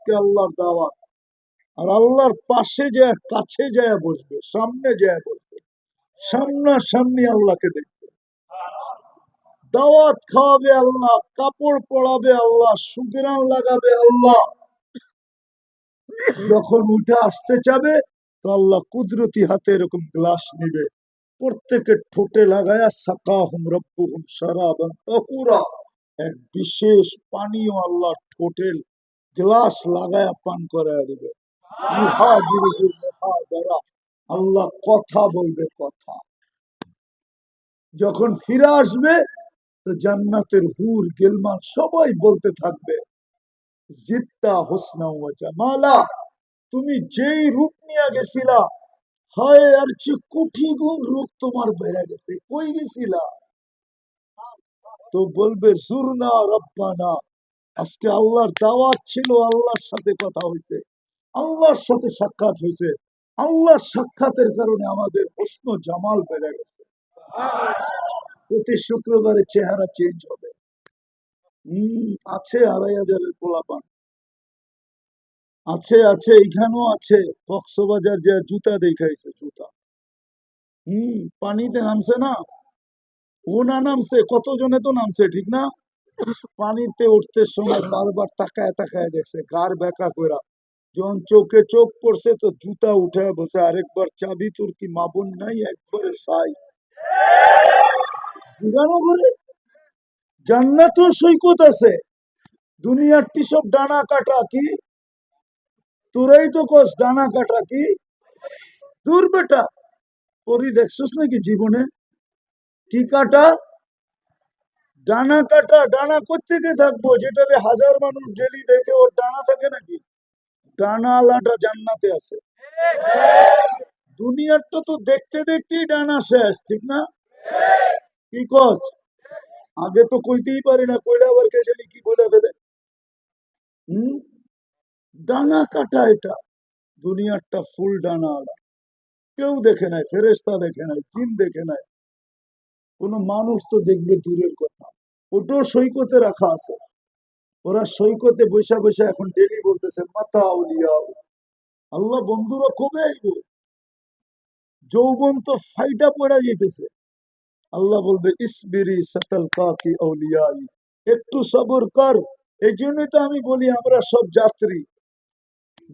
আজকে আল্লাহর দাওয়াত। আর আল্লাহর পাশে যায়, কাছে যায় বসবে, সামনে যায় বসবে, সামনাসামনি আল্লাহকে দেখবে। দাওয়াত খাওয়াবে আল্লাহ, কাপড় পরাবে আল্লাহ, সুতরাং লাগাবে আল্লাহ। যখন উঠে আসতে চাবে তো আল্লাহ কুদরতি হাতে এরকম গ্লাস নিবে, প্রত্যেকের ঠোঁটে লাগায়া সাকাহুম রব্বুহুম শারাবান তাহুরা, এক বিশেষ পানীয় আল্লাহ ঠোঁটের গ্লাস লাগায়া পান করায়া দিবে। ইউহাদিরুহুল মুহাদারা, আল্লাহ কথা বলবে কথা। যখন ফিরে আসবে তো জান্নাতের হুর গিলমান সবাই বলতে থাকবে, জিত্তা হুসনা ওয়া জামালা, তুমি যেই রূপ নিয়ে গেছিলা, হায় আর চেয়ে কোটি গুণ রূপ তোমার বেড়ে গেছে, কই গেছিলা? তো বলবে জুরনা রব্বানা, আজকে আল্লাহর দাওয়াত ছিল, আল্লাহর সাথে কথা হয়েছে, আল্লাহর সাথে সাক্ষাৎ হয়েছে, আল্লাহর সাক্ষাতের কারণে আমাদের হুসন জামাল বেড়ে গেছে। প্রতি শুক্রবারে চেহারা চেঞ্জ হবে। আছে 2,500 পোলাপান, আছে আছে, এখানেও আছে। কক্সবাজার যে জুতা দেখাইছে, জুতা পানিতে নামছে না, ও না নামছে, কতজনে তো নামছে, ঠিক না? পানিতে উঠতে সময় বারবার তাকায় তাকায় দেখছে, গার বেকা কইরা। যখন চোখে চোখ পড়ছে তো জুতা উঠে বলছে, আরেকবার চাবি তোর কি মাবন নাই, একবারে সাই ঘুরানো করে। জান্নাতেও সৈকত আছে, দুনিয়ার টি সব ডানা কাটা। কি তোরাই তো কস ডানা কাটা? কি দূর বেটা, পরি দেখছিস নাকি জীবনে? কি কাটা? ডানা কাটা। ডানা কোত্থেকে থাকবো, যেটারে হাজার মানুষ ডেলি দেখে, ওর ডানা থাকে নাকি? ডানা আলাদা জান্নাতে আছে। দুনিয়ারটা তো দেখতে দেখতেই ডানা শেষ, ঠিক না? কি কস? আগে তো কইতেই পারি না, কইলে আবার কে জানি কি বলে ফেলে। হম ডানা কাটা এটা। দুনিয়ারটা ফুল ডানা আলা, কেউ দেখে নাই, ফেরেশতা দেখে নাই, জিন দেখে নাই, কোন মানুষ তো দেখবে দূরের কথা। ওটাও সৈকতে রাখা আছে। ওরা সৈকতে বৈশা বৈশা এখন ডেলি বলতেছে মাথা আউলিয়া। আল্লাহ বন্ধুরা কবে আইব? যৌবন তো ফাইটা পড়া যেতেছে। আল্লাহ বলবে ইসবিরি সাতাল কাতি আউলিয়াই, একটু সবর কর। এই জন্যই তো আমি বলি আমরা সব যাত্রী,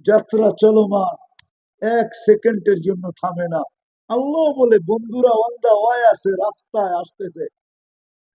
যাত্রা চলমান, এক সেকেন্ডের জন্য থামে না। আল্লাহ বলে বন্ধুরা অন দা ওয়ে আছে, রাস্তায় আসতেছে।